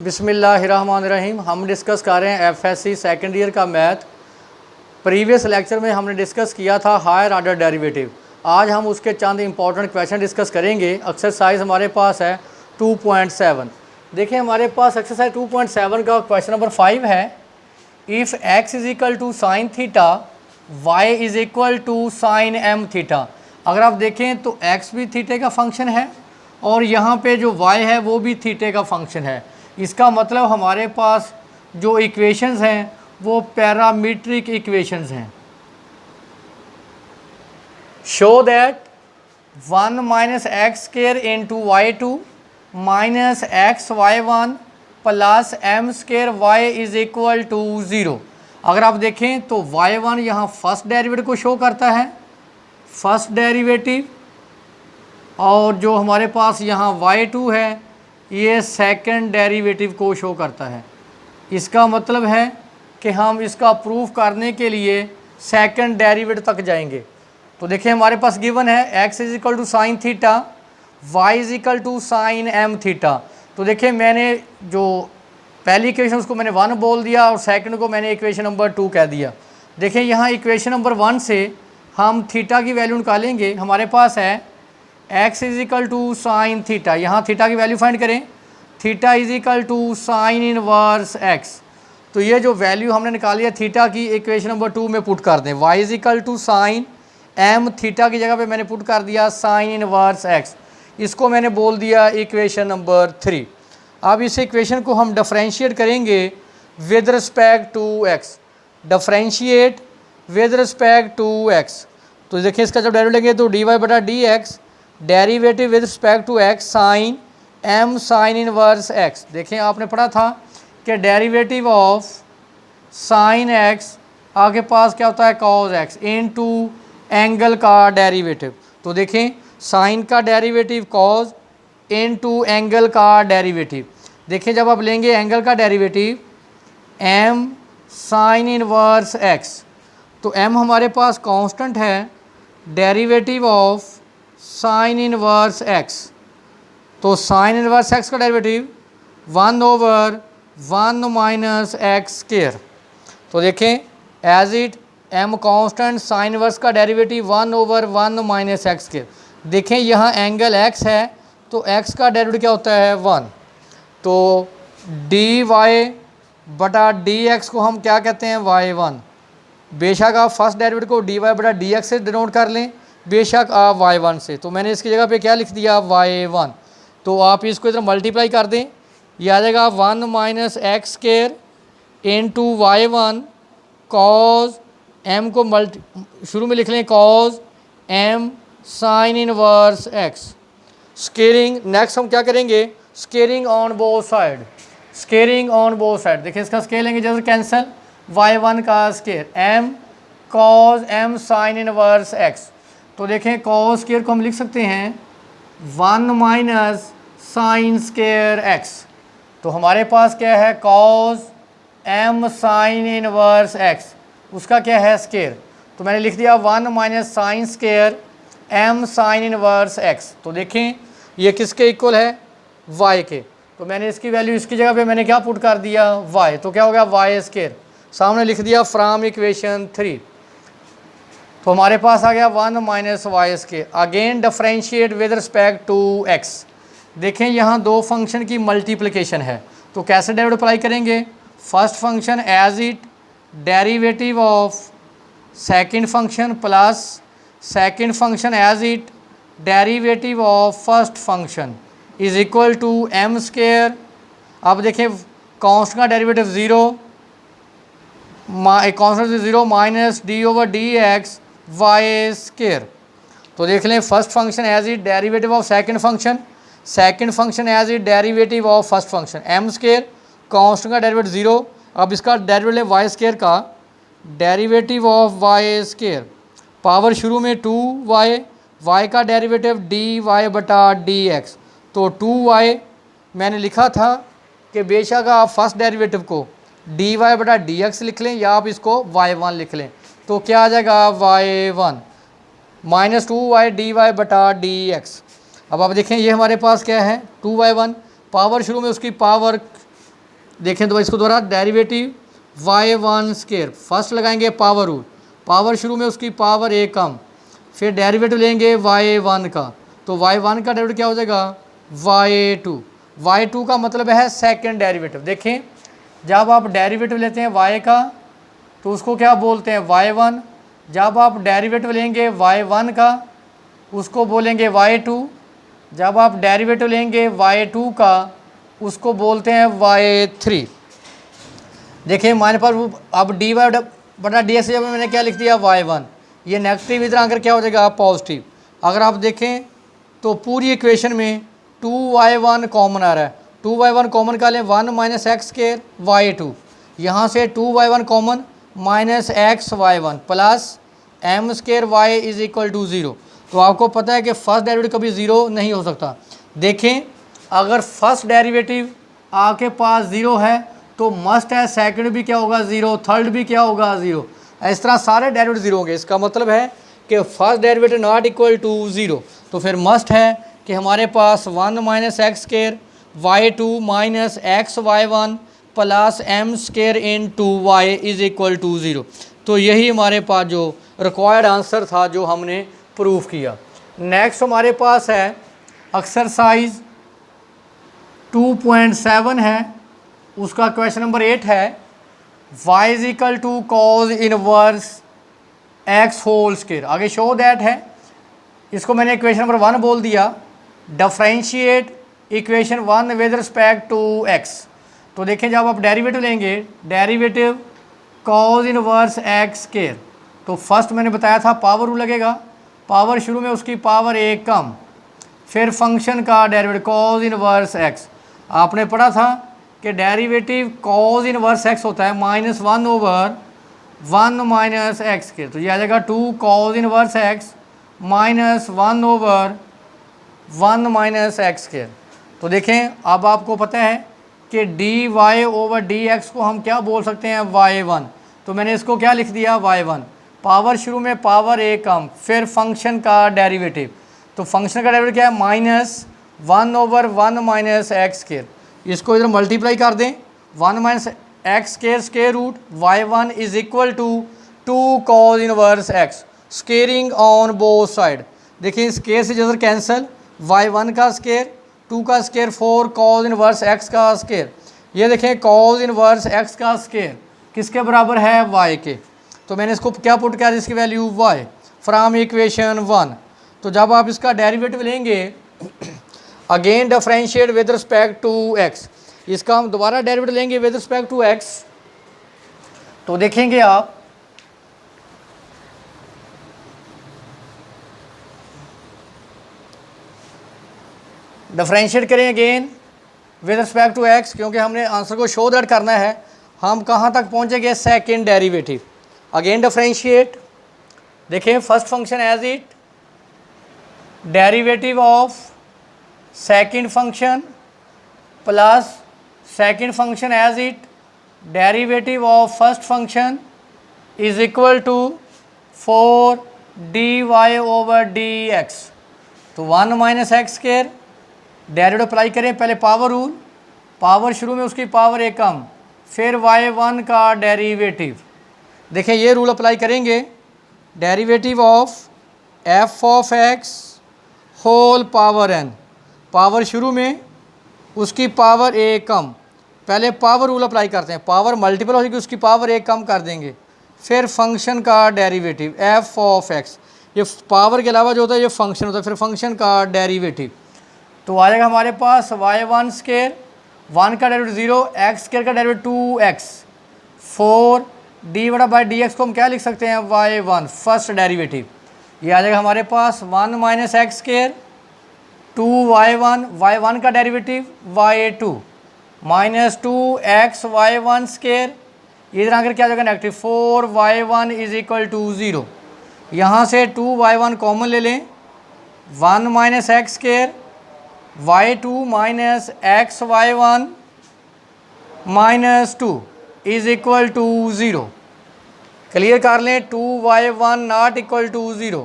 बिस्मिल्लाहिर्रहमानिर्रहीम। हम डिस्कस कर रहे हैं एफएससी सेकेंड ईयर का मैथ। प्रीवियस लेक्चर में हमने डिस्कस किया था हायर ऑर्डर डेरिवेटिव। आज हम उसके चंद इंपॉर्टेंट क्वेश्चन डिस्कस करेंगे। एक्सरसाइज हमारे पास है 2.7। देखिए हमारे पास एक्सरसाइज 2.7 का क्वेश्चन नंबर 5 है। If x is equal to sine theta, y is equal to sine m theta. अगर आप देखें तो x भी थीटे का फंक्शन है और यहाँ पे जो y है वो भी थीटे का फंक्शन है। इसका मतलब हमारे पास जो इक्वेशंस हैं वो पैरामीट्रिक इक्वेशंस हैं। Show that 1 minus x square into y two minus x y one plus m square y is equal to 0। अगर आप देखें तो y1 यहाँ फर्स्ट डेरिवेटिव को शो करता है, फर्स्ट डेरिवेटिव, और जो हमारे पास यहाँ y2 है ये सेकंड डेरिवेटिव को शो करता है। इसका मतलब है कि हम इसका प्रूफ करने के लिए सेकंड डेरिवेटिव तक जाएंगे। तो देखिए हमारे पास गिवन है x is equal to sine theta, y is equal to sine m theta. तो देखिए मैंने जो पहली इक्वेशन उसको मैंने 1 बोल दिया और सेकंड को मैंने इक्वेशन नंबर 2 कह दिया। देखिए यहाँ इक्वेशन नंबर 1 से हम थीटा की वैल्यू निकालेंगे। हमारे पास है x is equal to sine theta, यहाँ थीटा की वैल्यू फाइंड करें। Theta is equal to sine inverse x। तो ये जो वैल्यू हमने निकाली है थीटा की इक्वेशन नंबर 2 में पुट कर दें। y is equal to sine m theta की जगह पे मैंने पुट कर दिया साइन इनवर्स x। इसको मैंने बोल दिया इक्वेशन नंबर 3। अब इस इक्वेशन को हम डिफरेंशिएट करेंगे with respect to x। Differentiate with respect to x। तो देखिए इसका जब डेरिवेटिव लेंगे तो डी वाई बटा d x, derivative with respect to x sine m sine inverse x। देखें आपने पढ़ा था कि डेरिवेटिव ऑफ साइन x आपके पास क्या होता है कॉज x इनटू एंगल का डेरिवेटिव। तो देखें साइन का डेरिवेटिव कॉज इनटू एंगल का डेरिवेटिव। देखिए जब आप लेंगे एंगल का derivative m sine inverse x, तो m हमारे पास कांस्टेंट है, derivative of sine inverse x, तो साइन इनवर्स x का डेरिवेटिव 1/1 माइनस एक्स स्क्वायर। तो देखें as it m constant, sine inverse का डेरिवेटिव 1/1 माइनस एक्स स्क्वायर। देखें यहाँ एंगल x है तो x का डेरिवेटिव क्या होता है 1। तो डी वाई बटा डी एक्स को हम क्या कहते हैं y1। बेशक आप फर्स्ट डेरिवेटिव को डी वाई बटा डी एक्स से डिनोट कर लें, बेशक आप y1 से। तो मैंने इसकी जगह पे क्या लिख दिया y1। तो आप इसको इधर मल्टीप्लाई कर दें, यह आ जाएगा 1 minus x square into y1 cause m को शुरू में लिख लें cause m sine inverse x। Squaring next हम क्या करेंगे, squaring on both side, squaring on both side. देखिए इसका स्केयर लेंगे जैसे कैंसिल, y1 का square m cause m sine inverse x। तो देखें कॉज स्केयर को हम लिख सकते हैं 1 माइनस साइन स्केयर x। तो हमारे पास क्या है cause m sine inverse x, उसका क्या है स्केयर। तो मैंने लिख दिया 1 minus sine square m sine inverse x। तो देखें ये किसके इक्वल है y के। तो मैंने इसकी वैल्यू इसकी जगह पे मैंने क्या पुट कर दिया y। तो क्या हो गया y स्केयर, सामने लिख दिया फ्रॉम इक्वेशन 3। तो हमारे पास आ गया 1 minus y square. Again differentiate with respect to x। देखें यहाँ दो फंक्शन की मल्टीप्लिकेशन है तो कैसे डेरिवेटिव अप्लाई करेंगे। First function as it derivative of second function plus second function as it derivative of first function is equal to m square. अब देखें कांस्टेंट का derivative 0, constant 0 minus d over d x y square. तो देख लें first function as it derivative of second function, second function as it derivative of first function m square, constant का derivative 0। अब इसका derivative y square का derivative of y square, power शुरू में 2y, y का डेरिवेटिव डी वाई बटा d x. तो 2y मैंने लिखा था कि बेशक आप फर्स्ट डेरिवेटिव को डी वाई बटा डी एक्स लिख लें या आप इसको y1 लिख लें। तो क्या आ जाएगा y1 minus 2y d y बटा डी एक्स। अब आप देखें ये हमारे पास क्या है 2y1, पावर शुरू में उसकी पावर देखें तो इसको दोबारा डेरिवेटिव y1 स्केयर, फर्स्ट लगाएंगे पावर रूल, पावर शुरू में उसकी पावर एक कम, फिर डेरिवेटिव लेंगे y1 का, तो y1 का डेरिवेटिव क्या हो जाएगा y2, y2 का मतलब है सेकंड डेरिवेटिव। देखें जब आप डेरिवेटिव लेते हैं y का तो उसको क्या बोलते हैं y1, जब आप डेरिवेटिव लेंगे y1 का उसको बोलेंगे y2, जब आप डेरिवेटिव लेंगे y2 का उसको बोलते हैं y3। देखिए हमारे पास अब डी वाई बटा डी एक्स मैंने क्या लिख दिया y1, ये नेगेटिव इधर आकर क्या हो जाएगा पॉजिटिव। अगर आप देखें तो पूरी इक्वेशन में 2y1 कॉमन आ रहा है, 2y1 कॉमन का लें 1 माइनस एक्स स्केयर y2, यहाँ से 2y1 common minus x y1 plus m square y is equal to 0। तो आपको पता है कि फर्स्ट डेरिवेटिव कभी ज़ीरो नहीं हो सकता। देखें अगर फर्स्ट डेरिवेटिव आपके पास ज़ीरो है तो मस्ट है सेकंड भी क्या होगा ज़ीरो, थर्ड भी क्या होगा ज़ीरो, इस तरह सारे डेरिवेटिव ज़ीरो होंगे। इसका मतलब है कि first derivative not equal to zero, तो फिर मस्ट है कि हमारे पास 1 minus x square y2 minus x y1 plus m square into y is equal to 0। तो यही हमारे पास जो रिक्वायर्ड आंसर था जो हमने प्रूफ किया। नेक्स्ट हमारे पास है एक्सरसाइज 2.7 है, उसका क्वेश्चन नंबर 8 है y is equal to cos inverse x whole square. आगे शो दैट है, इसको मैंने इक्वेशन नंबर 1 बोल दिया, differentiate equation 1 with respect to x। तो देखें जब आप डेरिवेटिव लेंगे, derivative cos inverse x square, तो फर्स्ट मैंने बताया था पावर रूल लगेगा, पावर शुरू में उसकी पावर एक कम, फिर फंक्शन का डेरिवेटिव कॉज इनवर्स x। आपने पढ़ा था कि डेरिवेटिव कॉज इनवर्स x होता है -1 ओवर 1 माइनस एक्स के, तो ये आ जाएगा 2 cos inverse x -1 over 1 minus x के। तो देखें अब आपको पता है कि d y over d x को हम क्या बोल सकते हैं y1, तो मैंने इसको क्या लिख दिया y1, पावर शुरू में पावर एक कम, फिर फंक्शन का डेरिवेटिव, तो फंक्शन का डेरिवेटिव क्या है -1 ओवर 1 माइनस एक्स स्केयर, इसको इधर मल्टीप्लाई कर दें 1 minus x square square root y1 is equal to 2 cos inverse x, squaring on both side. देखिए स्केयर से जैसे कैंसिल, y1 का स्केयर 2 का स्केयर 4 कॉज इनवर्स x का स्केयर, ये देखें कॉज इनवर्स x का स्केयर किसके बराबर है y के, तो मैंने इसको क्या पुट किया इसकी वैल्यू y फ्रॉम इक्वेशन 1। तो जब आप इसका डेरिवेटिव लेंगे again differentiate with respect to x, इसका हम दोबारा डेरिवेटिव लेंगे विद रिस्पेक्ट टू x, तो देखेंगे आप डिफरेंशिएट करें again with respect to x, क्योंकि हमने आंसर को शो दैट करना है। हम कहाँ तक पहुँचेंगे सेकेंड डेरिवेटिव, अगेन डिफरेंशिएट, देखें first function as it, derivative of second function plus second function as it, derivative of first function is equal to 4 d y over d x. तो 1 minus x square derivative apply करें, पहले power rule, power शुरू में उसकी power एक कम, फिर y1 का derivative, देखें ये रूल अप्लाई करेंगे, derivative of f of x whole power n, power शुरू में उसकी पावर एक कम, पहले पावर रूल अप्लाई करते हैं, पावर मल्टीपल हो जाएगी उसकी पावर एक कम कर देंगे, फिर फंक्शन का डेरिवेटिव f ऑफ x, ये पावर के अलावा जो होता है ये फंक्शन होता है, फिर फंक्शन का डेरिवेटिव, तो आ जाएगा हमारे पास y1 स्केयर, 1 का डेरिवेटिव 0, x स्केयर का डेरिवेटिव 2x, 4 डी बटा बाई डी एक्स को हम क्या लिख सकते हैं y1 फर्स्ट डेरिवेटिव, ये आ जाएगा हमारे पास 1 minus x square 2y1, y1 का derivative y2 minus 2x y1 square, इधर आकर क्या आ जाएगा negative 4y1 is equal to 0, यहाँ से 2y1 कॉमन ले लें, 1 minus x square y2 minus x y1 minus 2 is equal to 0। Clear कर लें 2y1 नॉट इक्वल टू 0,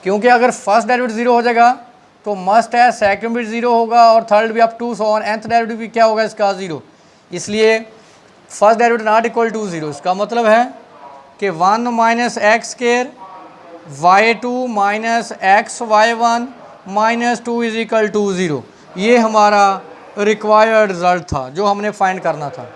क्योंकि अगर फर्स्ट डेरिवेटिव 0 हो जाएगा तो मस्ट है सेकंड भी 0 होगा और थर्ड भी up to so on, nth derivative भी क्या होगा इसका 0, इसलिए first derivative not equal to 0। इसका मतलब है कि 1 minus x square y2 minus x y1 minus 2 is equal to 0। ये हमारा रिक्वायर्ड रिजल्ट था जो हमने फाइंड करना था।